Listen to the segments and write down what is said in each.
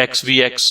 XVX।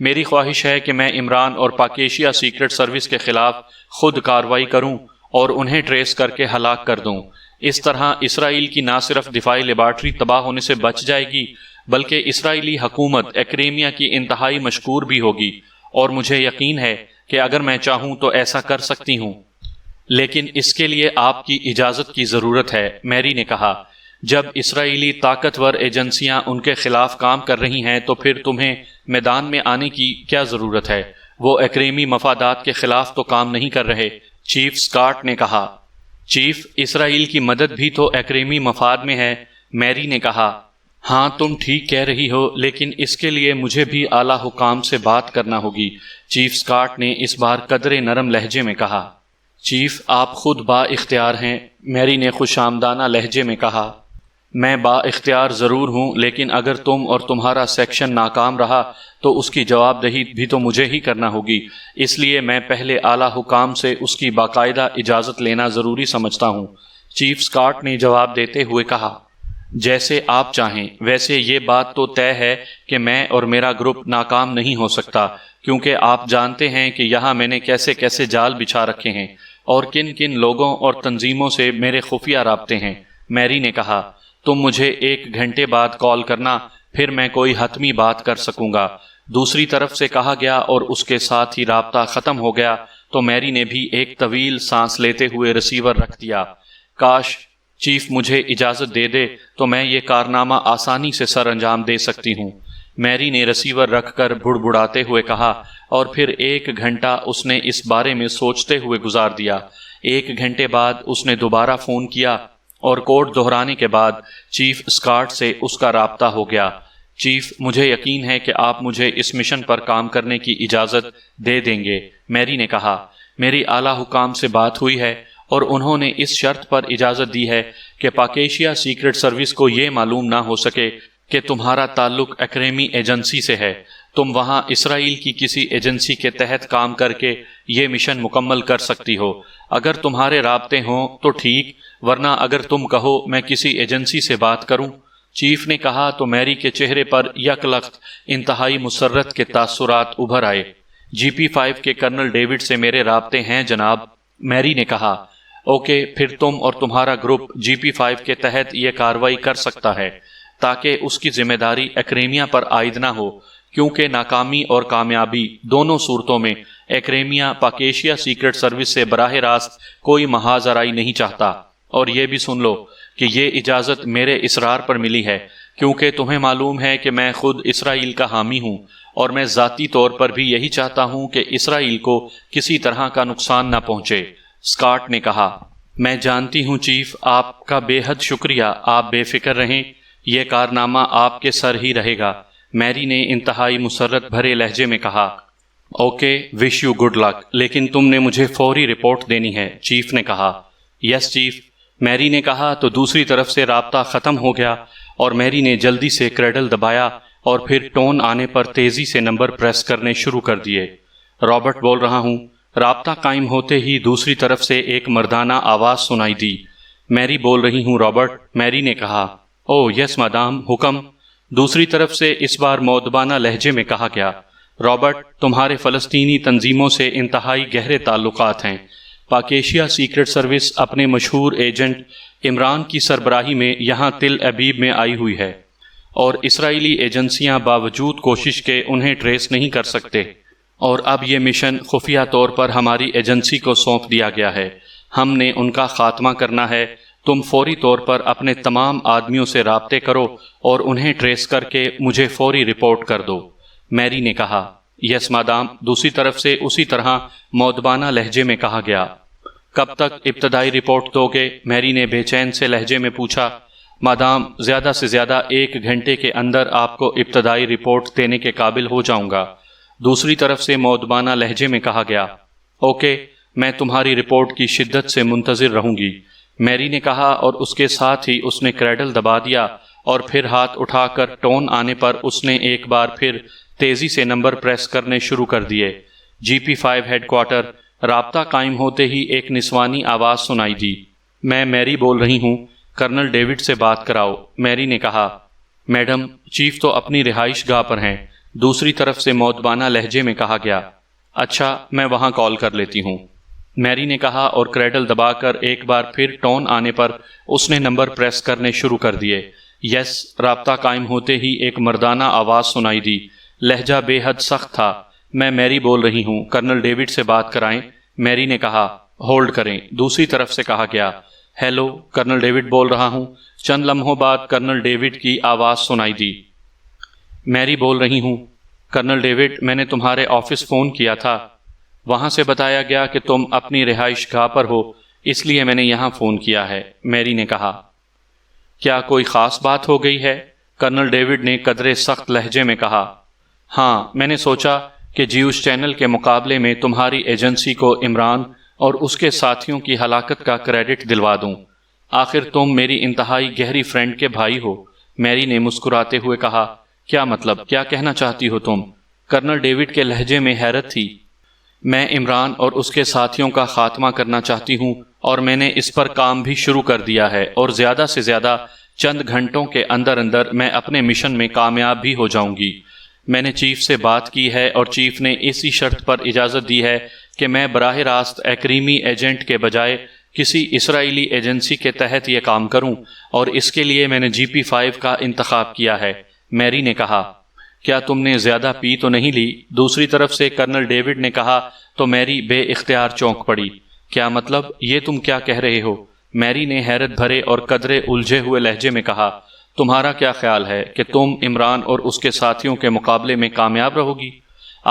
میری خواہش ہے کہ میں عمران اور پاکیشیا سیکرٹ سروس کے خلاف خود کارروائی کروں اور انہیں ٹریس کر کے ہلاک کر دوں۔ اس طرح اسرائیل کی نہ صرف دفاعی لیبارٹری تباہ ہونے سے بچ جائے گی بلکہ اسرائیلی حکومت ایکریمیا کی انتہائی مشکور بھی ہوگی، اور مجھے یقین ہے کہ اگر میں چاہوں تو ایسا کر سکتی ہوں، لیکن اس کے لیے آپ کی اجازت کی ضرورت ہے، میری نے کہا۔ جب اسرائیلی طاقتور ایجنسیاں ان کے خلاف کام کر رہی ہیں تو پھر تمہیں میدان میں آنے کی کیا ضرورت ہے؟ وہ ایکریمی مفادات کے خلاف تو کام نہیں کر رہے، چیف سکاٹ نے کہا۔ چیف، اسرائیل کی مدد بھی تو ایکریمی مفاد میں ہے، میری نے کہا۔ ہاں تم ٹھیک کہہ رہی ہو، لیکن اس کے لیے مجھے بھی اعلیٰ حکام سے بات کرنا ہوگی، چیف سکاٹ نے اس بار قدرے نرم لہجے میں کہا۔ چیف، آپ خود با اختیار ہیں، میری نے خوش آمدانہ لہجے میں کہا۔ میں با اختیار ضرور ہوں، لیکن اگر تم اور تمہارا سیکشن ناکام رہا تو اس کی جواب دہی بھی تو مجھے ہی کرنا ہوگی، اس لیے میں پہلے اعلیٰ حکام سے اس کی باقاعدہ اجازت لینا ضروری سمجھتا ہوں، چیف سکاٹ نے جواب دیتے ہوئے کہا۔ جیسے آپ چاہیں، ویسے یہ بات تو طے ہے کہ میں اور میرا گروپ ناکام نہیں ہو سکتا، کیونکہ آپ جانتے ہیں کہ یہاں میں نے کیسے کیسے جال بچھا رکھے ہیں اور کن کن لوگوں اور تنظیموں سے میرے خفیہ رابطے ہیں، میری نے کہا۔ تم مجھے 1 گھنٹے بعد کال کرنا، پھر میں کوئی حتمی بات کر سکوں گا، دوسری طرف سے کہا گیا، اور اس کے ساتھ ہی رابطہ ختم ہو گیا تو میری نے بھی ایک طویل سانس لیتے ہوئے ریسیور رکھ دیا۔ کاش چیف مجھے اجازت دے دے تو میں یہ کارنامہ آسانی سے سر انجام دے سکتی ہوں، میری نے ریسیور رکھ کر بڑبڑاتے ہوئے کہا، اور پھر 1 گھنٹہ اس نے اس بارے میں سوچتے ہوئے گزار دیا۔ 1 گھنٹے بعد اس نے دوبارہ فون کیا اور کوڈ دہرانے کے بعد چیف سکاٹ سے اس کا رابطہ ہو گیا۔ چیف، مجھے یقین ہے کہ آپ مجھے اس مشن پر کام کرنے کی اجازت دے دیں گے، میری نے کہا۔ میری اعلیٰ حکام سے بات ہوئی ہے اور انہوں نے اس شرط پر اجازت دی ہے کہ پاکیشیا سیکرٹ سروس کو یہ معلوم نہ ہو سکے کہ تمہارا تعلق ایکریمی ایجنسی سے ہے۔ تم وہاں اسرائیل کی کسی ایجنسی کے تحت کام کر کے یہ مشن مکمل کر سکتی ہو۔ اگر تمہارے رابطے ہوں تو ٹھیک، ورنہ اگر تم کہو میں کسی ایجنسی سے بات کروں، چیف نے کہا، تو میری کے چہرے پر یک لخت انتہائی مسرت کے تاثرات ابھر آئے۔ GP5 کے کرنل ڈیوڈ سے میرے رابطے ہیں جناب، میری نے کہا۔ اوکے، پھر تم اور تمہارا گروپ GP5 کے تحت یہ کارروائی کر سکتا ہے تاکہ اس کی ذمہ داری ایکریمیا پر عائد نہ ہو، کیونکہ ناکامی اور کامیابی دونوں صورتوں میں ایکریمیا پاکیشیا سیکرٹ سروس سے براہ راست کوئی محاذ آرائی نہیں چاہتا۔ اور یہ بھی سن لو کہ یہ اجازت میرے اصرار پر ملی ہے، کیونکہ تمہیں معلوم ہے کہ میں خود اسرائیل کا حامی ہوں، اور میں ذاتی طور پر بھی یہی چاہتا ہوں کہ اسرائیل کو کسی طرح کا نقصان نہ پہنچے، سکاٹ نے کہا۔ میں جانتی ہوں چیف، آپ کا بے حد شکریہ، آپ بے فکر رہیں، یہ کارنامہ آپ کے سر ہی رہے گا، میری نے انتہائی مسرت بھرے لہجے میں کہا۔ Okay, wish you good luck, لیکن تم نے مجھے فوری رپورٹ دینی ہے، چیف نے کہا۔ یس چیف، میری نے کہا۔ تو دوسری طرف سے رابطہ ختم ہو گیا اور میری نے جلدی سے کریڈل دبایا اور پھر ٹون آنے پر تیزی سے نمبر پریس کرنے شروع کر دیے۔ رابرٹ بول رہا ہوں۔ رابطہ قائم ہوتے ہی دوسری طرف سے ایک مردانہ آواز سنائی دی۔ میری بول رہی ہوں رابرٹ، میری نے کہا۔ او یس مادام، حکم۔ دوسری طرف سے اس بار مؤدبانہ لہجے میں کہا گیا، رابرٹ، تمہارے فلسطینی تنظیموں سے انتہائی گہرے تعلقات ہیں۔ پاکیشیا سیکرٹ سروس اپنے مشہور ایجنٹ عمران کی سربراہی میں یہاں تل ابیب میں آئی ہوئی ہے، اور اسرائیلی ایجنسیاں باوجود کوشش کے انہیں ٹریس نہیں کر سکتے، اور اب یہ مشن خفیہ طور پر ہماری ایجنسی کو سونپ دیا گیا ہے۔ ہم نے ان کا خاتمہ کرنا ہے۔ تم فوری طور پر اپنے تمام آدمیوں سے رابطے کرو اور انہیں ٹریس کر کے مجھے فوری رپورٹ کر دو، میری نے کہا۔ یس مادام، دوسری طرف سے اسی طرح مؤدبانہ لہجے میں کہا گیا۔ کب تک ابتدائی رپورٹ دو گے؟ میری نے بے چین سے لہجے میں پوچھا۔ مادام، زیادہ سے زیادہ 1 گھنٹے کے اندر آپ کو ابتدائی رپورٹ دینے کے قابل ہو جاؤں گا، دوسری طرف سے مؤدبانہ لہجے میں کہا گیا۔ اوکے، میں تمہاری رپورٹ کی شدت سے منتظر رہوں گی، میری نے کہا، اور اس کے ساتھ ہی اس نے کریڈل دبا دیا اور پھر ہاتھ اٹھا کر ٹون آنے پر اس نے ایک بار پھر تیزی سے نمبر پریس کرنے شروع کر دیے۔ GP5 head quarter. رابطہ قائم ہوتے ہی ایک نسوانی آواز سنائی دی۔ میں میری بول رہی ہوں، کرنل ڈیوڈ سے بات کراؤ، میری نے کہا۔ میڈم، چیف تو اپنی رہائش گاہ پر ہیں، دوسری طرف سے مؤدبانہ لہجے میں کہا گیا۔ اچھا، میں وہاں کال کر لیتی ہوں، میری نے کہا، اور کریڈل دبا کر ایک بار پھر ٹون آنے پر اس نے نمبر پریس کرنے شروع کر دیے۔ یس، رابطہ قائم ہوتے ہی ایک مردانہ آواز سنائی دی۔ لہجہ بے حد سخت تھا۔ میں میری بول رہی ہوں، کرنل ڈیوڈ سے بات کرائیں؟ میری نے کہا۔ ہولڈ کریں۔ دوسری طرف سے کہا گیا۔ ہیلو، کرنل ڈیوڈ بول رہا ہوں۔ چند لمحوں بعد کرنل ڈیوڈ کی آواز سنائی دی۔ میری بول رہی ہوں، کرنل ڈیوڈ، میں نے تمہارے آفس فون کیا تھا، وہاں سے بتایا گیا کہ تم اپنی رہائش گاہ پر ہو، اس لیے میں نے یہاں فون کیا ہے، میری نے کہا۔ کیا کوئی خاص بات ہو گئی ہے؟ کرنل ڈیوڈ نے قدرے سخت لہجے میں کہا۔ ہاں، میں نے سوچا کہ جیوش چینل کے مقابلے میں تمہاری ایجنسی کو عمران اور اس کے ساتھیوں کی ہلاکت کا کریڈٹ دلوا دوں۔ آخر تم میری انتہائی گہری فرینڈ کے بھائی ہو، میری نے مسکراتے ہوئے کہا۔ کیا مطلب؟ کیا کہنا چاہتی ہو تم؟ کرنل ڈیوڈ کے لہجے میں حیرت تھی۔ میں عمران اور اس کے ساتھیوں کا خاتمہ کرنا چاہتی ہوں، اور میں نے اس پر کام بھی شروع کر دیا ہے، اور زیادہ سے زیادہ چند گھنٹوں کے اندر اندر میں اپنے مشن میں کامیاب بھی ہو جاؤں گی۔ میں نے چیف سے بات کی ہے، اور چیف نے اسی شرط پر اجازت دی ہے کہ میں براہ راست ایکریمی ایجنٹ کے بجائے کسی اسرائیلی ایجنسی کے تحت یہ کام کروں، اور اس کے لیے میں نے GP5 کا انتخاب کیا ہے، میری نے کہا۔ کیا تم نے زیادہ پی تو نہیں لی؟ دوسری طرف سے کرنل ڈیوڈ نے کہا تو میری بے اختیار چونک پڑی۔ کیا مطلب؟ یہ تم کیا کہہ رہے ہو؟ میری نے حیرت بھرے اور قدرے الجھے ہوئے لہجے میں کہا۔ تمہارا کیا خیال ہے کہ تم عمران اور اس کے ساتھیوں کے مقابلے میں کامیاب رہو گی؟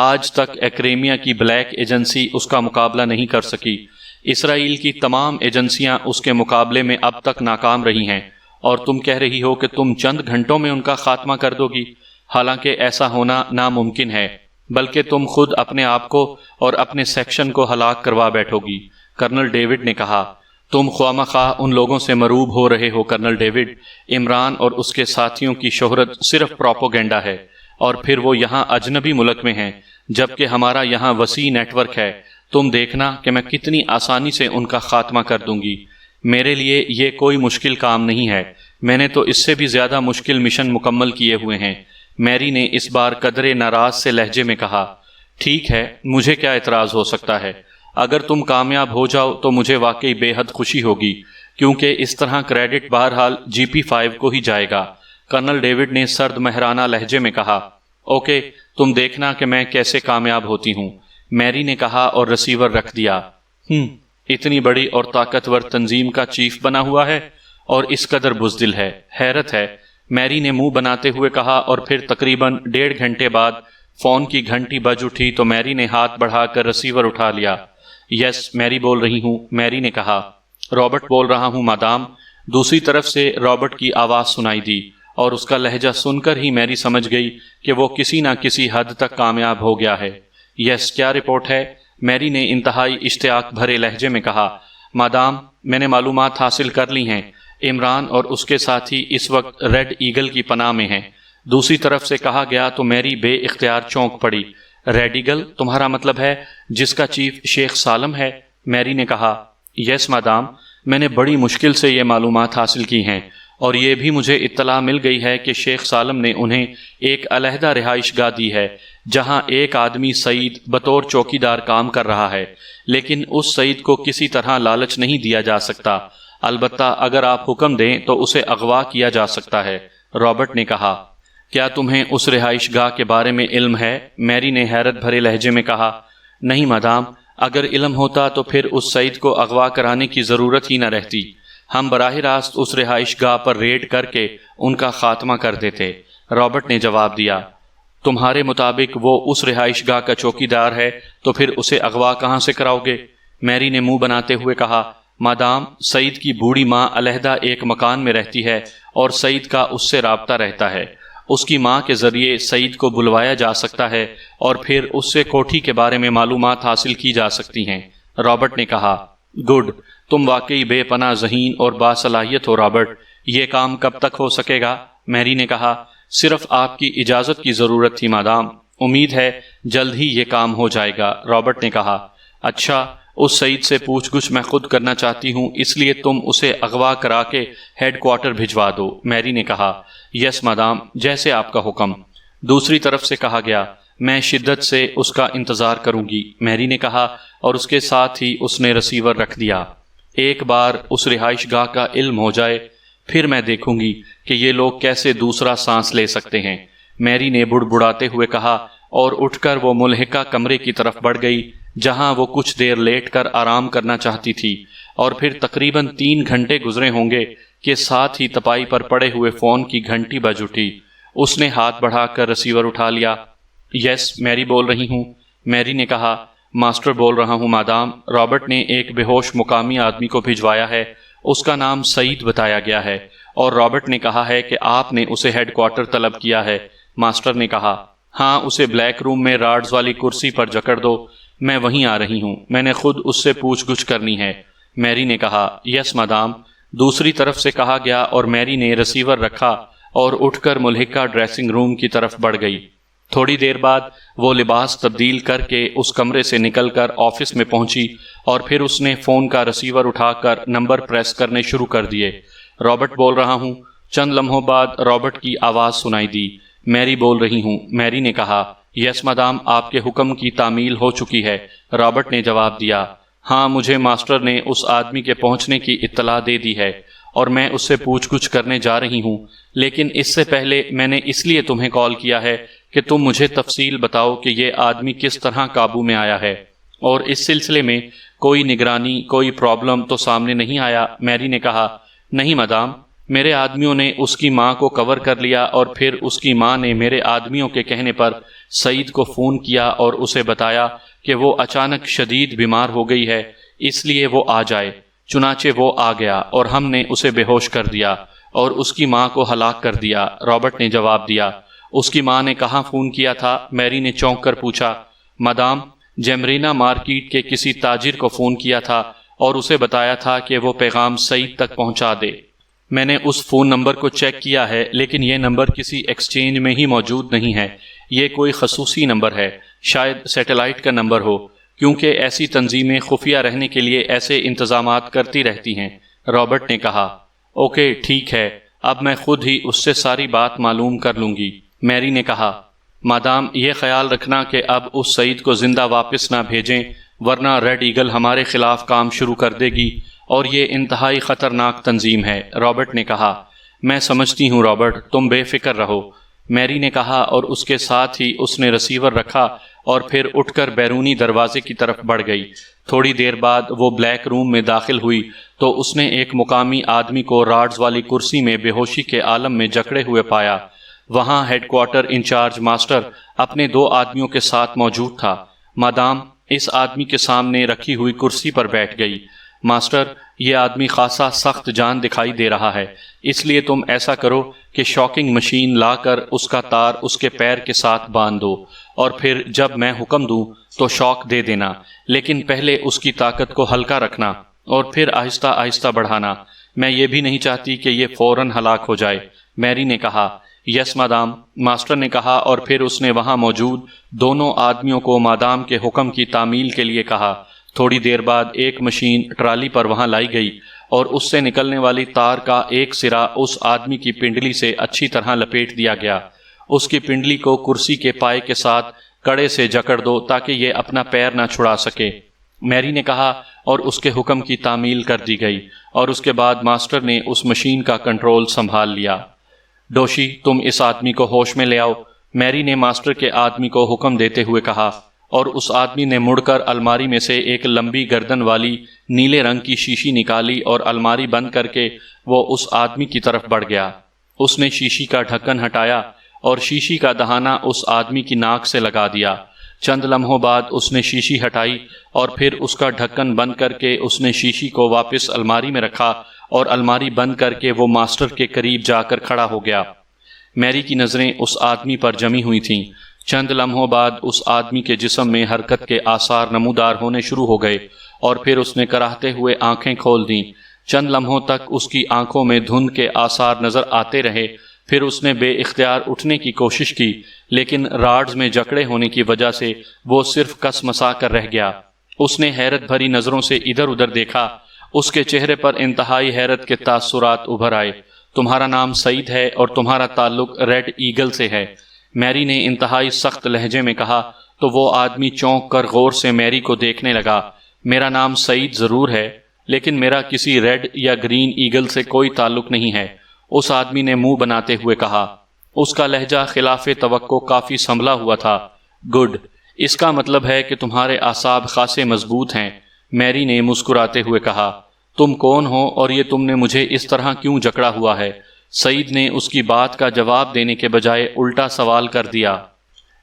آج تک ایکریمیا کی بلیک ایجنسی اس کا مقابلہ نہیں کر سکی۔ اسرائیل کی تمام ایجنسیاں اس کے مقابلے میں اب تک ناکام رہی ہیں، اور تم کہہ رہی ہو کہ تم چند گھنٹوں میں ان کا خاتمہ کر دو گی؟ حالانکہ ایسا ہونا ناممکن ہے، بلکہ تم خود اپنے آپ کو اور اپنے سیکشن کو ہلاک کروا بیٹھو گی، کرنل ڈیوڈ نے کہا۔ تم خواہ ان لوگوں سے مروب ہو رہے ہو کرنل ڈیوڈ۔ عمران اور اس کے ساتھیوں کی شہرت صرف پروپوگنڈا ہے، اور پھر وہ یہاں اجنبی ملک میں ہیں، جبکہ ہمارا یہاں وسیع نیٹ ورک ہے۔ تم دیکھنا کہ میں کتنی آسانی سے ان کا خاتمہ کر دوں گی۔ میرے لیے یہ کوئی مشکل کام نہیں ہے، میں نے تو اس سے بھی زیادہ مشکل مشن مکمل کیے ہوئے ہیں، میری نے اس بار قدرے ناراض سے لہجے میں کہا۔ ٹھیک ہے، مجھے کیا اعتراض ہو سکتا ہے؟ اگر تم کامیاب ہو جاؤ تو مجھے واقعی بے حد خوشی ہوگی، کیونکہ اس طرح کریڈٹ بہرحال GP5 کو ہی جائے گا، کرنل ڈیوڈ نے سرد مہرانہ لہجے میں کہا۔ اوکے، تم دیکھنا کہ میں کیسے کامیاب ہوتی ہوں، میری نے کہا اور رسیور رکھ دیا۔ اتنی بڑی اور طاقتور تنظیم کا چیف بنا ہوا ہے اور اس قدر بزدل ہے، حیرت ہے، میری نے منہ بناتے ہوئے کہا، اور پھر تقریباً 1.5 گھنٹے بعد فون کی گھنٹی بج اٹھی تو میری نے ہاتھ بڑھا کر رسیور اٹھا لیا۔ یس، میری بول رہی ہوں، میری نے کہا۔ رابرٹ بول رہا ہوں مادام۔ دوسری طرف سے رابرٹ کی آواز سنائی دی، اور اس کا لہجہ سن کر ہی میری سمجھ گئی کہ وہ کسی نہ کسی حد تک کامیاب ہو گیا ہے۔ یس، کیا رپورٹ ہے؟ میری نے انتہائی اشتیاق بھرے لہجے میں کہا۔ مادام، میں نے معلومات حاصل کر لی ہیں، عمران اور اس کے ساتھی اس وقت ریڈ ایگل کی پناہ میں ہیں۔ دوسری طرف سے کہا گیا تو میری بے اختیار چونک پڑی۔ Red eagle? تمہارا مطلب ہے جس کا چیف شیخ سالم ہے؟ میری نے کہا۔ یس مادام، میں نے بڑی مشکل سے یہ معلومات حاصل کی ہیں، اور یہ بھی مجھے اطلاع مل گئی ہے کہ شیخ سالم نے انہیں ایک علیحدہ رہائش گاہ دی ہے، جہاں ایک آدمی سعید بطور چوکیدار کام کر رہا ہے، لیکن اس سعید کو کسی طرح لالچ نہیں دیا جا سکتا، البتہ اگر آپ حکم دیں تو اسے اغوا کیا جا سکتا ہے، رابرٹ نے کہا۔ کیا تمہیں اس رہائش گاہ کے بارے میں علم ہے؟ میری نے حیرت بھرے لہجے میں کہا۔ نہیں مادام، اگر علم ہوتا تو پھر اس سعید کو اغوا کرانے کی ضرورت ہی نہ رہتی، ہم براہ راست اس رہائش گاہ پر ریڈ کر کے ان کا خاتمہ کر دیتے، رابرٹ نے جواب دیا۔ تمہارے مطابق وہ اس رہائش گاہ کا چوکیدار ہے تو پھر اسے اغوا کہاں سے کراؤ گے؟ میری نے منہ بناتے ہوئے کہا۔ مادام، سعید کی بوڑھی ماں علیحدہ ایک مکان میں رہتی ہے، اور سعید کا اس سے رابطہ رہتا ہے، اس کی ماں کے ذریعے سعید کو بلوایا جا سکتا ہے اور پھر اس سے کوٹھی کے بارے میں معلومات حاصل کی جا سکتی ہیں، رابرٹ نے کہا۔ گڈ، تم واقعی بے پناہ ذہین اور باصلاحیت ہو رابرٹ، یہ کام کب تک ہو سکے گا؟ میری نے کہا۔ صرف آپ کی اجازت کی ضرورت تھی مادام، امید ہے جلد ہی یہ کام ہو جائے گا، رابرٹ نے کہا۔ اچھا، اس سعید سے پوچھ گچھ میں خود کرنا چاہتی ہوں، اس لیے تم اسے اغوا کرا کے ہیڈ کوارٹر بھجوا دو، میری نے کہا۔ یس مادام، جیسے آپ کا حکم، دوسری طرف سے کہا گیا میں شدت سے اس کا انتظار کروں گی، میری نے کہا، اور اس کے ساتھ ہی اس نے ریسیور رکھ دیا۔ ایک بار اس رہائش گاہ کا علم ہو جائے پھر میں دیکھوں گی کہ یہ لوگ کیسے دوسرا سانس لے سکتے ہیں، میری نے بڑبڑاتے ہوئے کہا، اور اٹھ کر وہ ملحقہ کمرے کی طرف بڑھ گئی جہاں وہ کچھ دیر لیٹ کر آرام کرنا چاہتی تھی، اور پھر تقریباً 3 گھنٹے گزرے ہوں گے کہ ساتھ ہی تپائی پر پڑے ہوئے فون کی گھنٹی بج اٹھی۔ اس نے ہاتھ بڑھا کر ریسیور اٹھا لیا۔ یس، میری بول رہی ہوں، میری نے کہا۔ ماسٹر بول رہا ہوں مادام، رابرٹ نے ایک بے ہوش مقامی آدمی کو بھجوایا ہے، اس کا نام سعید بتایا گیا ہے، اور رابرٹ نے کہا ہے کہ آپ نے اسے ہیڈ کوارٹر طلب کیا ہے۔ ماسٹر نے کہا، ہاں، اسے بلیک روم میں راڈز والی کرسی پر جکڑ دو، میں وہیں آ رہی ہوں، میں نے خود اس سے پوچھ گچھ کرنی ہے۔ میری نے کہا، یس مادام۔ دوسری طرف سے کہا گیا اور میری نے ریسیور رکھا اور اٹھ کر ملحقہ ڈریسنگ روم کی طرف بڑھ گئی۔ تھوڑی دیر بعد وہ لباس تبدیل کر کے اس کمرے سے نکل کر آفس میں پہنچی، اور پھر اس نے فون کا ریسیور اٹھا کر نمبر پریس کرنے شروع کر دیے۔ رابرٹ بول رہا ہوں۔ چند لمحوں بعد رابرٹ کی آواز سنائی دی۔ میری بول رہی ہوں، میری نے کہا۔ یس مادام، آپ کے حکم کی تعمیل ہو چکی ہے، رابرٹ نے جواب دیا۔ ہاں، مجھے ماسٹر نے اس آدمی کے پہنچنے کی اطلاع دے دی ہے اور میں اس سے پوچھ گچھ کرنے جا رہی ہوں، لیکن اس سے پہلے میں نے اس لیے تمہیں کال کیا ہے کہ تم مجھے تفصیل بتاؤ کہ یہ آدمی کس طرح قابو میں آیا ہے، اور اس سلسلے میں کوئی نگرانی، کوئی پرابلم تو سامنے نہیں آیا۔ میری نے کہا، نہیں مادام، میرے آدمیوں نے اس کی ماں کو کور کر لیا، اور پھر اس کی ماں نے میرے آدمیوں کے کہنے پر سعید کو فون کیا اور اسے بتایا کہ وہ اچانک شدید بیمار ہو گئی ہے، اس لیے وہ آ جائے۔ چنانچہ وہ آ گیا اور ہم نے اسے بے ہوش کر دیا اور اس کی ماں کو ہلاک کر دیا، رابرٹ نے جواب دیا۔ اس کی ماں نے کہاں فون کیا تھا؟ میری نے چونک کر پوچھا۔ مادام، جیمرینا مارکیٹ کے کسی تاجر کو فون کیا تھا اور اسے بتایا تھا کہ وہ پیغام سعید تک پہنچا دے۔ میں نے اس فون نمبر کو چیک کیا ہے، لیکن یہ نمبر کسی ایکسچینج میں ہی موجود نہیں ہے، یہ کوئی خصوصی نمبر ہے، شاید سیٹلائٹ کا نمبر ہو، کیونکہ ایسی تنظیمیں خفیہ رہنے کے لیے ایسے انتظامات کرتی رہتی ہیں، رابرٹ نے کہا۔ اوکے، ٹھیک ہے، اب میں خود ہی اس سے ساری بات معلوم کر لوں گی، میری نے کہا۔ مادام، یہ خیال رکھنا کہ اب اس سعید کو زندہ واپس نہ بھیجیں، ورنہ ریڈ ایگل ہمارے خلاف کام شروع کر دے گی، اور یہ انتہائی خطرناک تنظیم ہے، رابرٹ نے کہا۔ میں سمجھتی ہوں رابرٹ، تم بے فکر رہو، میری نے کہا، اور اس کے ساتھ ہی اس نے ریسیور رکھا اور پھر اٹھ کر بیرونی دروازے کی طرف بڑھ گئی۔ تھوڑی دیر بعد وہ بلیک روم میں داخل ہوئی تو اس نے ایک مقامی آدمی کو راڈز والی کرسی میں بے ہوشی کے عالم میں جکڑے ہوئے پایا۔ وہاں ہیڈ کوارٹر انچارج ماسٹر اپنے 2 آدمیوں کے ساتھ موجود تھا۔ مادام اس آدمی کے سامنے رکھی ہوئی کرسی پر بیٹھ گئی۔ ماسٹر، یہ آدمی خاصا سخت جان دکھائی دے رہا ہے، اس لیے تم ایسا کرو کہ شاکنگ مشین لا کر اس کا تار اس کے پیر کے ساتھ باندھ دو، اور پھر جب میں حکم دوں تو شاک دے دینا، لیکن پہلے اس کی طاقت کو ہلکا رکھنا اور پھر آہستہ آہستہ بڑھانا۔ میں یہ بھی نہیں چاہتی کہ یہ فوراً ہلاک ہو جائے، میری نے کہا۔ یس مادام، ماسٹر نے کہا، اور پھر اس نے وہاں موجود دونوں آدمیوں کو مادام کے حکم کی تعمیل کے لیے کہا۔ تھوڑی دیر بعد ایک مشین ٹرالی پر وہاں لائی گئی اور اس سے نکلنے والی تار کا ایک سرا اس آدمی کی پنڈلی سے اچھی طرح لپیٹ دیا گیا۔ اس کی پنڈلی کو کرسی کے پائے کے ساتھ کڑے سے جکڑ دو تاکہ یہ اپنا پیر نہ چھڑا سکے، میری نے کہا، اور اس کے حکم کی تعمیل کر دی گئی، اور اس کے بعد ماسٹر نے اس مشین کا کنٹرول سنبھال لیا۔ ڈوشی، تم اس آدمی کو ہوش میں لے آؤ، میری نے ماسٹر کے آدمی کو حکم دیتے ہوئے کہا، اور اس آدمی نے مڑ کر الماری میں سے ایک لمبی گردن والی نیلے رنگ کی شیشی نکالی اور الماری بند کر کے وہ اس آدمی کی طرف بڑھ گیا۔ اس نے شیشی کا ڈھکن ہٹایا اور شیشی کا دہانہ اس آدمی کی ناک سے لگا دیا۔ چند لمحوں بعد اس نے شیشی ہٹائی اور پھر اس کا ڈھکن بند کر کے اس نے شیشی کو واپس الماری میں رکھا اور الماری بند کر کے وہ ماسٹر کے قریب جا کر کھڑا ہو گیا۔ میری کی نظریں اس آدمی پر جمی ہوئی تھیں۔ چند لمحوں بعد اس آدمی کے جسم میں حرکت کے آثار نمودار ہونے شروع ہو گئے اور پھر اس نے کراہتے ہوئے آنکھیں کھول دیں۔ چند لمحوں تک اس کی آنکھوں میں دھند کے آثار نظر آتے رہے، پھر اس نے بے اختیار اٹھنے کی کوشش کی، لیکن راڈز میں جکڑے ہونے کی وجہ سے وہ صرف کس مسا کر رہ گیا۔ اس نے حیرت بھری نظروں سے ادھر ادھر دیکھا، اس کے چہرے پر انتہائی حیرت کے تاثرات ابھر آئے۔ تمہارا نام سعید ہے اور تمہارا تعلق ریڈ ایگل سے ہے، میری نے انتہائی سخت لہجے میں کہا تو وہ آدمی چونک کر غور سے میری کو دیکھنے لگا۔ میرا نام سعید ضرور ہے، لیکن میرا کسی ریڈ یا گرین ایگل سے کوئی تعلق نہیں ہے، اس آدمی نے منہ بناتے ہوئے کہا۔ اس کا لہجہ خلاف توقع کافی سنبھلا ہوا تھا۔ گڈ، اس کا مطلب ہے کہ تمہارے اعصاب خاصے مضبوط ہیں، میری نے مسکراتے ہوئے کہا۔ تم کون ہو اور یہ تم نے مجھے اس طرح کیوں جکڑا ہوا ہے؟ سعید نے اس کی بات کا جواب دینے کے بجائے الٹا سوال کر دیا۔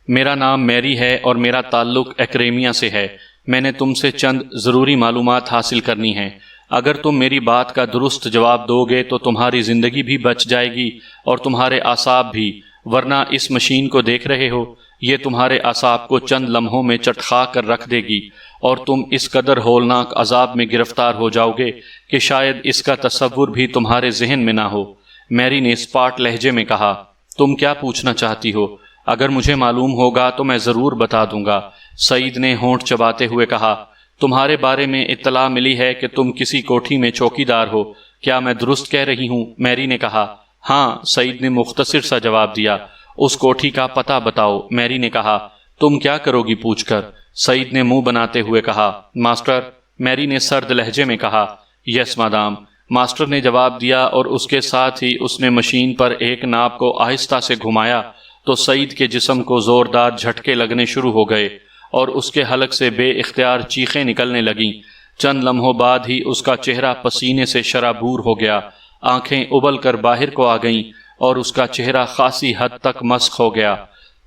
میرا نام میری ہے اور میرا تعلق ایکریمیا سے ہے۔ میں نے تم سے چند ضروری معلومات حاصل کرنی ہیں۔ اگر تم میری بات کا درست جواب دو گے تو تمہاری زندگی بھی بچ جائے گی اور تمہارے اعصاب بھی، ورنہ اس مشین کو دیکھ رہے ہو، یہ تمہارے اعصاب کو چند لمحوں میں چٹخا کر رکھ دے گی اور تم اس قدر ہولناک عذاب میں گرفتار ہو جاؤ گے کہ شاید اس کا تصور بھی تمہارے ذہن میں نہ ہو۔ میری نے اسپاٹ لہجے میں کہا۔ تم کیا پوچھنا چاہتی ہو؟ اگر مجھے معلوم ہوگا تو میں ضرور بتا دوں گا، سعید نے ہونٹ چباتے ہوئے کہا۔ تمہارے بارے میں اطلاع ملی ہے کہ تم کسی کوٹھی میں چوکی دار ہو، کیا میں درست کہہ رہی ہوں؟ میری نے کہا۔ ہاں، سعید نے مختصر سا جواب دیا۔ اس کوٹھی کا پتہ بتاؤ، میری نے کہا۔ تم کیا کرو گی پوچھ کر؟ سعید نے منہ بناتے ہوئے کہا۔ ماسٹر، میری نے سرد لہجے میں کہا۔ یس مادام، ماسٹر نے جواب دیا اور اس کے ساتھ ہی اس نے مشین پر ایک ناب کو آہستہ سے گھمایا تو سعید کے جسم کو زوردار جھٹکے لگنے شروع ہو گئے اور اس کے حلق سے بے اختیار چیخیں نکلنے لگیں۔ چند لمحوں بعد ہی اس کا چہرہ پسینے سے شرابور ہو گیا، آنکھیں ابل کر باہر کو آ گئیں اور اس کا چہرہ خاصی حد تک مسخ ہو گیا۔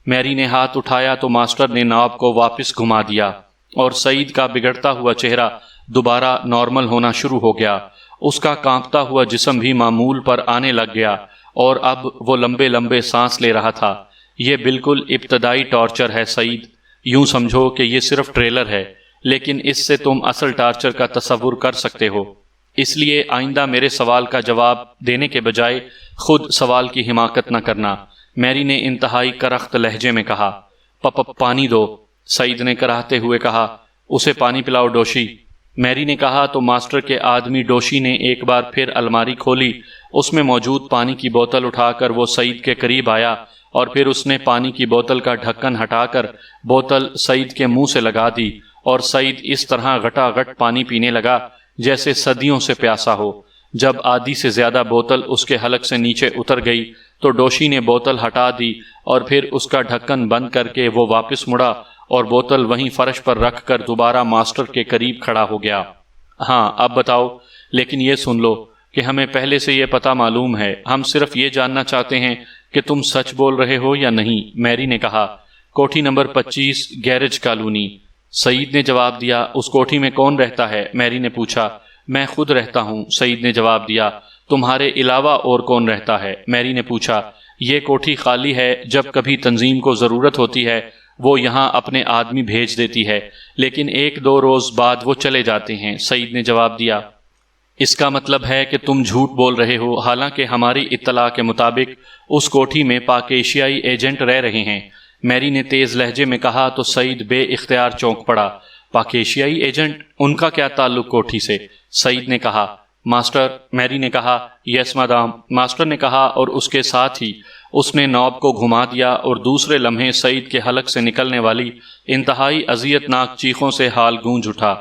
میری نے ہاتھ اٹھایا تو ماسٹر نے ناب کو واپس گھما دیا اور سعید کا بگڑتا ہوا چہرہ دوبارہ نارمل ہونا شروع ہو گیا۔ اس کا کانپتا ہوا جسم بھی معمول پر آنے لگ گیا اور اب وہ لمبے لمبے سانس لے رہا تھا۔ یہ بالکل ابتدائی ٹارچر ہے سعید، یوں سمجھو کہ یہ صرف ٹریلر ہے، لیکن اس سے تم اصل ٹارچر کا تصور کر سکتے ہو۔ اس لیے آئندہ میرے سوال کا جواب دینے کے بجائے خود سوال کی حماقت نہ کرنا، میری نے انتہائی کرخت لہجے میں کہا۔ پانی دو، سعید نے کراہتے ہوئے کہا۔ اسے پانی پلاؤ ڈوشی، میری نے کہا تو ماسٹر کے آدمی ڈوشی نے ایک بار پھر الماری کھولی، اس میں موجود پانی کی بوتل اٹھا کر وہ سعید کے قریب آیا اور پھر اس نے پانی کی بوتل کا ڈھکن ہٹا کر بوتل سعید کے منہ سے لگا دی اور سعید اس طرح گھٹا گھٹ پانی پینے لگا جیسے صدیوں سے پیاسا ہو۔ جب آدھی سے زیادہ بوتل اس کے حلق سے نیچے اتر گئی تو ڈوشی نے بوتل ہٹا دی اور پھر اس کا ڈھکن بند کر کے وہ واپس مڑا اور بوتل وہیں فرش پر رکھ کر دوبارہ ماسٹر کے قریب کھڑا ہو گیا۔ ہاں، اب بتاؤ، لیکن یہ سن لو کہ ہمیں پہلے سے یہ پتہ معلوم ہے، ہم صرف یہ جاننا چاہتے ہیں کہ تم سچ بول رہے ہو یا نہیں، میری نے کہا۔ کوٹھی نمبر 25 گیرج کالونی، سعید نے جواب دیا۔ اس کوٹھی میں کون رہتا ہے؟ میری نے پوچھا۔ میں خود رہتا ہوں، سعید نے جواب دیا۔ تمہارے علاوہ اور کون رہتا ہے؟ میری نے پوچھا۔ یہ کوٹھی خالی ہے، جب کبھی تنظیم کو ضرورت ہوتی ہے وہ یہاں اپنے آدمی بھیج دیتی ہے، لیکن 1-2 روز بعد وہ چلے جاتے ہیں، سعید نے جواب دیا۔ اس کا مطلب ہے کہ تم جھوٹ بول رہے ہو، حالانکہ ہماری اطلاع کے مطابق اس کوٹھی میں پاک ایشیائی ایجنٹ رہ رہے ہیں، میری نے تیز لہجے میں کہا تو سعید بے اختیار چونک پڑا۔ پاک ایشیائی ایجنٹ؟ ان کا کیا تعلق کوٹھی سے؟ سعید نے کہا۔ ماسٹر، میری نے کہا۔ یس مادام، ماسٹر نے کہا اور اس کے ساتھ ہی اس نے نوب کو گھما دیا اور دوسرے لمحے سعید کے حلق سے نکلنے والی انتہائی اذیت ناک چیخوں سے حال گونج اٹھا۔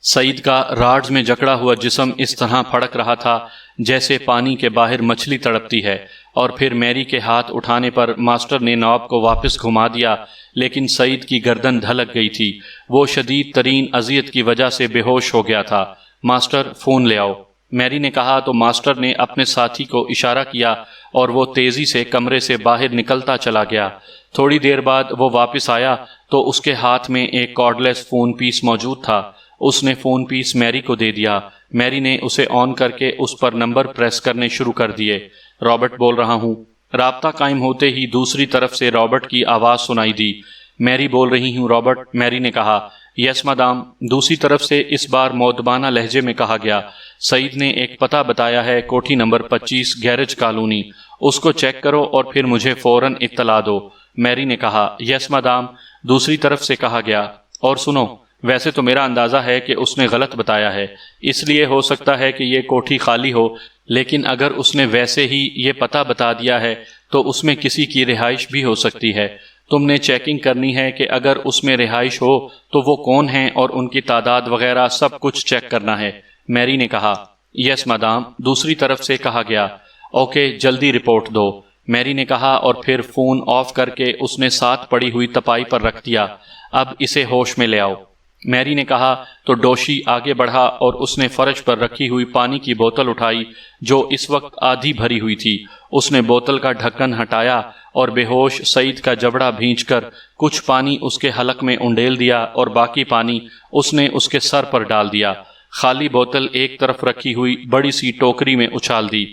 سعید کا راڈز میں جکڑا ہوا جسم اس طرح پھڑک رہا تھا جیسے پانی کے باہر مچھلی تڑپتی ہے، اور پھر میری کے ہاتھ اٹھانے پر ماسٹر نے نوب کو واپس گھما دیا، لیکن سعید کی گردن دھلک گئی تھی، وہ شدید ترین اذیت کی وجہ سے بے ہوش ہو گیا تھا۔ ماسٹر، فون لے آؤ، میری نے کہا تو ماسٹر نے اپنے ساتھی کو اشارہ کیا اور وہ تیزی سے کمرے سے باہر نکلتا چلا گیا۔ تھوڑی دیر بعد وہ واپس آیا تو اس کے ہاتھ میں ایک کارڈلیس فون پیس موجود تھا۔ اس نے فون پیس میری کو دے دیا۔ میری نے اسے آن کر کے اس پر نمبر پریس کرنے شروع کر دیے۔ رابرٹ بول رہا ہوں۔ رابطہ قائم ہوتے ہی دوسری طرف سے رابرٹ کی آواز سنائی دی۔ میری بول رہی ہوں رابرٹ، میری نے کہا۔ یس مادام، دوسری طرف سے اس بار مؤدبانہ لہجے میں کہا گیا۔ سعید نے ایک پتہ بتایا ہے، کوٹھی نمبر 25 گیرج کالونی، اس کو چیک کرو اور پھر مجھے فوراً اطلاع دو، میری نے کہا۔ یس مادام، دوسری طرف سے کہا گیا۔ اور سنو، ویسے تو میرا اندازہ ہے کہ اس نے غلط بتایا ہے، اس لیے ہو سکتا ہے کہ یہ کوٹھی خالی ہو، لیکن اگر اس نے ویسے ہی یہ پتہ بتا دیا ہے تو اس میں کسی کی رہائش بھی ہو سکتی ہے۔ تم نے چیکنگ کرنی ہے کہ اگر اس میں رہائش ہو تو وہ کون ہیں اور ان کی تعداد وغیرہ سب کچھ چیک کرنا ہے۔ میری نے کہا یس مدام۔ دوسری طرف سے کہا گیا اوکے جلدی رپورٹ دو۔ میری نے کہا اور پھر فون آف کر کے اس نے ساتھ پڑی ہوئی تپائی پر رکھ دیا۔ اب اسے ہوش میں لے آؤ۔ میری نے کہا تو ڈوشی آگے بڑھا اور اس نے فرش پر رکھی ہوئی پانی کی بوتل اٹھائی جو اس وقت آدھی بھری ہوئی تھی۔ اس نے بوتل کا ڈھکن ہٹایا اور بے ہوش سعید کا جبڑا بھینچ کر کچھ پانی اس کے حلق میں انڈیل دیا اور باقی پانی اس نے اس کے سر پر ڈال دیا۔ خالی بوتل ایک طرف رکھی ہوئی بڑی سی ٹوکری میں اچھال دی۔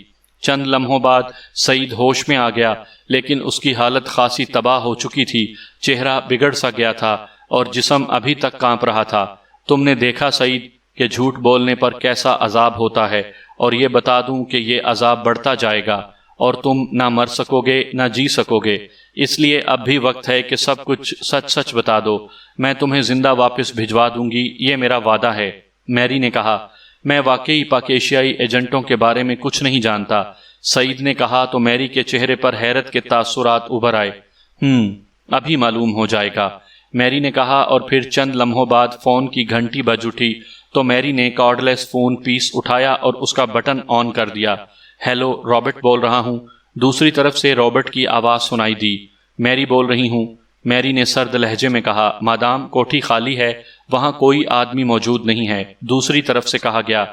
چند لمحوں بعد سعید ہوش میں آ گیا، لیکن اس کی حالت خاصی تباہ ہو چکی تھی۔ چہرہ بگڑ سا گیا تھا اور جسم ابھی تک کانپ رہا تھا۔ تم نے دیکھا سعید کہ جھوٹ بولنے پر کیسا عذاب ہوتا ہے، اور یہ بتا دوں کہ یہ عذاب بڑھتا جائے گا اور تم نہ مر سکو گے نہ جی سکو گے۔ اس لیے اب بھی وقت ہے کہ سب کچھ سچ سچ بتا دو۔ میں تمہیں زندہ واپس بھجوا دوں گی، یہ میرا وعدہ ہے۔ میری نے کہا میں واقعی پاک ایشیائی ایجنٹوں کے بارے میں کچھ نہیں جانتا۔ سعید نے کہا تو میری کے چہرے پر حیرت کے تاثرات ابھر آئے۔ ابھی معلوم ہو جائے گا، میری نے کہا، اور پھر چند لمحوں بعد فون کی گھنٹی بج اٹھی تو میری نے کارڈ لیس فون پیس اٹھایا اور اس کا بٹن آن کر دیا۔ ہیلو، رابرٹ بول رہا ہوں۔ دوسری طرف سے رابرٹ کی آواز سنائی دی۔ میری بول رہی ہوں۔ میری نے سرد لہجے میں کہا مادام کوٹھی خالی ہے، وہاں کوئی آدمی موجود نہیں ہے۔ دوسری طرف سے کہا گیا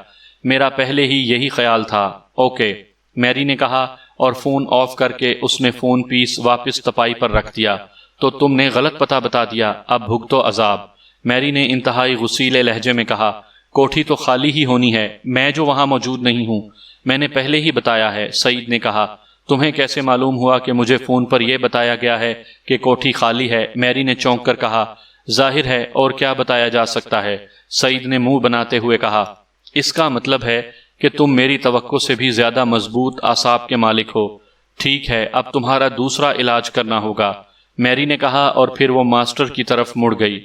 میرا پہلے ہی یہی خیال تھا۔ اوکے، میری نے کہا اور فون آف کر کے اس نے فون پیس واپس تپائی پر رکھ دیا۔ تو تم نے غلط پتہ بتا دیا، اب بھگتو عذاب۔ میری نے انتہائی غصیلے لہجے میں کہا کوٹھی تو خالی ہی ہونی ہے، میں جو وہاں موجود نہیں ہوں۔ میں نے پہلے ہی بتایا ہے۔ سعید نے کہا تمہیں کیسے معلوم ہوا کہ مجھے فون پر یہ بتایا گیا ہے کہ کوٹھی خالی ہے؟ میری نے چونک کر کہا ظاہر ہے، اور کیا بتایا جا سکتا ہے؟ سعید نے منہ بناتے ہوئے کہا اس کا مطلب ہے کہ تم میری توقع سے بھی زیادہ مضبوط اعصاب کے مالک ہو۔ ٹھیک ہے، اب تمہارا دوسرا علاج کرنا ہوگا، میری نے کہا، اور پھر وہ ماسٹر کی طرف مڑ گئی۔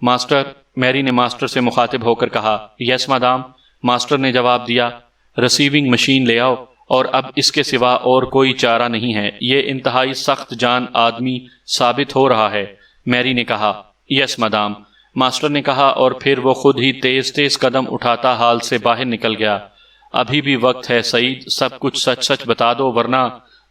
ماسٹر، میری نے ماسٹر سے مخاطب ہو کر کہا یس مدام۔ ماسٹر نے جواب دیا ریسیونگ مشین لے آؤ، اور اب اس کے سوا اور کوئی چارہ نہیں ہے، یہ انتہائی سخت جان آدمی ثابت ہو رہا ہے۔ میری نے کہا یس مدام۔ ماسٹر نے کہا اور پھر وہ خود ہی تیز تیز قدم اٹھاتا ہال سے باہر نکل گیا۔ ابھی بھی وقت ہے سعید، سب کچھ سچ سچ بتا دو ورنہ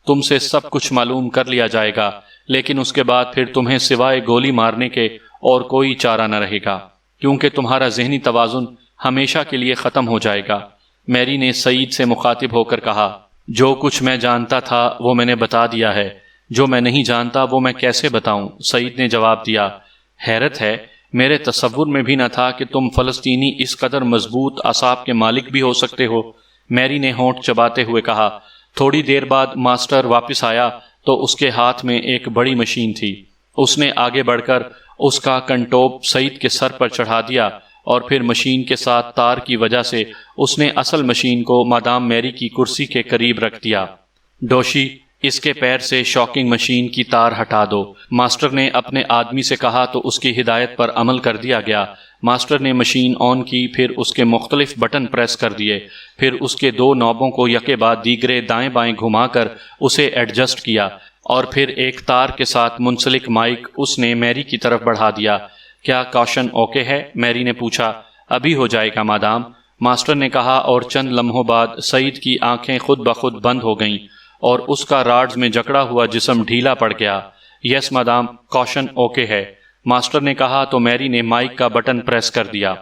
تم سے سب کچھ معلوم کر لیا جائے گا، لیکن اس کے بعد پھر تمہیں سوائے گولی مارنے کے اور کوئی چارہ نہ رہے گا، کیونکہ تمہارا ذہنی توازن ہمیشہ کے لیے ختم ہو جائے گا۔ میری نے سعید سے مخاطب ہو کر کہا جو کچھ میں جانتا تھا وہ میں نے بتا دیا ہے، جو میں نہیں جانتا وہ میں کیسے بتاؤں؟ سعید نے جواب دیا حیرت ہے، میرے تصور میں بھی نہ تھا کہ تم فلسطینی اس قدر مضبوط اعصاب کے مالک بھی ہو سکتے ہو۔ میری نے ہونٹ چباتے ہوئے کہا۔ تھوڑی دیر بعد ماسٹر واپس آیا تو اس کے ہاتھ میں ایک بڑی مشین تھی۔ اس نے آگے بڑھ کر اس کا کنٹوپ سعید کے سر پر چڑھا دیا اور پھر مشین کے ساتھ تار کی وجہ سے اس نے اصل مشین کو مادام میری کی کرسی کے قریب رکھ دیا۔ ڈوشی، اس کے پیر سے شاکنگ مشین کی تار ہٹا دو، ماسٹر نے اپنے آدمی سے کہا تو اس کی ہدایت پر عمل کر دیا گیا۔ ماسٹر نے مشین آن کی، پھر اس کے مختلف بٹن پریس کر دیے، پھر اس کے دو نوبوں کو یکے بعد دیگرے دائیں بائیں گھما کر اسے ایڈجسٹ کیا، اور پھر ایک تار کے ساتھ منسلک مائک اس نے میری کی طرف بڑھا دیا۔ کیا کاشن اوکے ہے؟ میری نے پوچھا۔ ابھی ہو جائے گا مادام، ماسٹر نے کہا، اور چند لمحوں بعد سعید کی آنکھیں خود بخود بند ہو گئیں اور اس کا راڈز میں جکڑا ہوا جسم ڈھیلا پڑ گیا۔ یس مادام، کاشن اوکے ہے، ماسٹر نے کہا تو میری نے مائک کا بٹن پریس کر دیا۔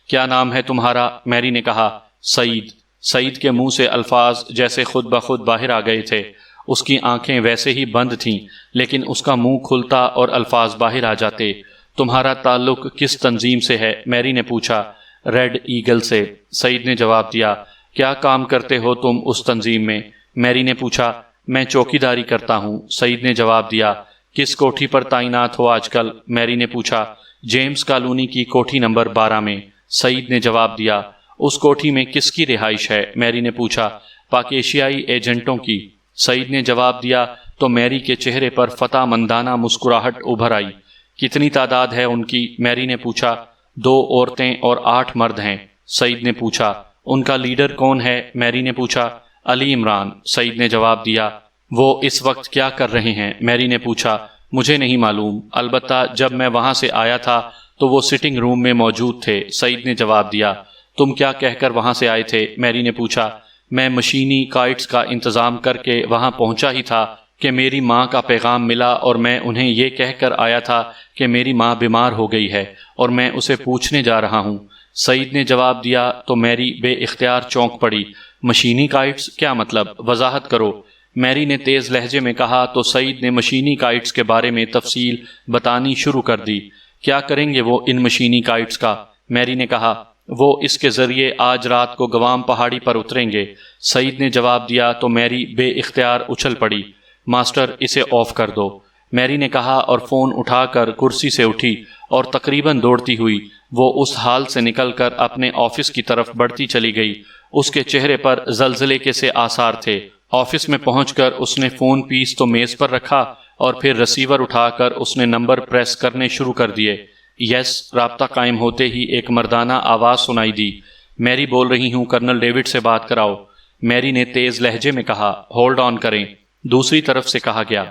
کیا نام ہے تمہارا؟ میری نے کہا سعید۔ سعید کے منہ سے الفاظ جیسے خود بخود باہر آ گئے تھے، اس کی آنکھیں ویسے ہی بند تھیں لیکن اس کا منہ کھلتا اور الفاظ باہر آ جاتے۔ تمہارا تعلق کس تنظیم سے ہے؟ میری نے پوچھا۔ ریڈ ایگل سے، سعید نے جواب دیا۔ کیا کام کرتے ہو تم اس تنظیم میں؟ میری نے پوچھا۔ میں چوکیداری کرتا ہوں، سعید نے جواب دیا۔ کس کوٹھی پر تعینات ہو آج کل؟ میری نے پوچھا۔ جیمز کالونی کی کوٹھی نمبر 12 میں، سعید نے جواب دیا۔ اس کوٹھی میں کس کی رہائش ہے؟ میری نے پوچھا۔ پاک ایشیائی ایجنٹوں کی، سعید نے جواب دیا تو میری کے چہرے پر فتح مندانہ مسکراہٹ ابھر آئی۔ کتنی تعداد ہے ان کی؟ میری نے پوچھا۔ 2 عورتیں اور 8 مرد ہیں، سعید نے پوچھا۔ ان کا لیڈر کون ہے؟ میری نے پوچھا۔ علی عمران، سعید نے جواب دیا۔ وہ اس وقت کیا کر رہے ہیں؟ میری نے پوچھا۔ مجھے نہیں معلوم، البتہ جب میں وہاں سے آیا تھا تو وہ سٹنگ روم میں موجود تھے، سعید نے جواب دیا۔ تم کیا کہہ کر وہاں سے آئے تھے؟ میری نے پوچھا۔ میں مشینی کائٹس کا انتظام کر کے وہاں پہنچا ہی تھا کہ میری ماں کا پیغام ملا، اور میں انہیں یہ کہہ کر آیا تھا کہ میری ماں بیمار ہو گئی ہے اور میں اسے پوچھنے جا رہا ہوں، سعید نے جواب دیا۔ تو میری بے اختیار چونک پڑی۔ مشینی کائٹس کیا مطلب؟ وضاحت کرو، میری نے تیز لہجے میں کہا۔ تو سعید نے مشینی کائٹس کے بارے میں تفصیل بتانی شروع کر دی۔ کیا کریں گے وہ ان مشینی کائٹس کا؟ میری نے کہا۔ وہ اس کے ذریعے آج رات کو گوام پہاڑی پر اتریں گے، سعید نے جواب دیا۔ تو میری بے اختیار اچھل پڑی۔ ماسٹر اسے آف کر دو، میری نے کہا، اور فون اٹھا کر کرسی سے اٹھی اور تقریباً دوڑتی ہوئی وہ اس حال سے نکل کر اپنے آفس کی طرف بڑھتی چلی گئی۔ اس کے چہرے پر زلزلے کے سے آثار تھے۔ آفس میں پہنچ کر اس نے فون پیس تو میز پر رکھا اور پھر ریسیور اٹھا کر اس نے نمبر پریس کرنے شروع کر دیے۔ یس، رابطہ قائم ہوتے ہی ایک مردانہ آواز سنائی دی۔ میری بول رہی ہوں، کرنل ڈیوڈ سے بات کراؤ، میری نے تیز لہجے میں کہا۔ ہولڈ آن کریں، دوسری طرف سے کہا گیا۔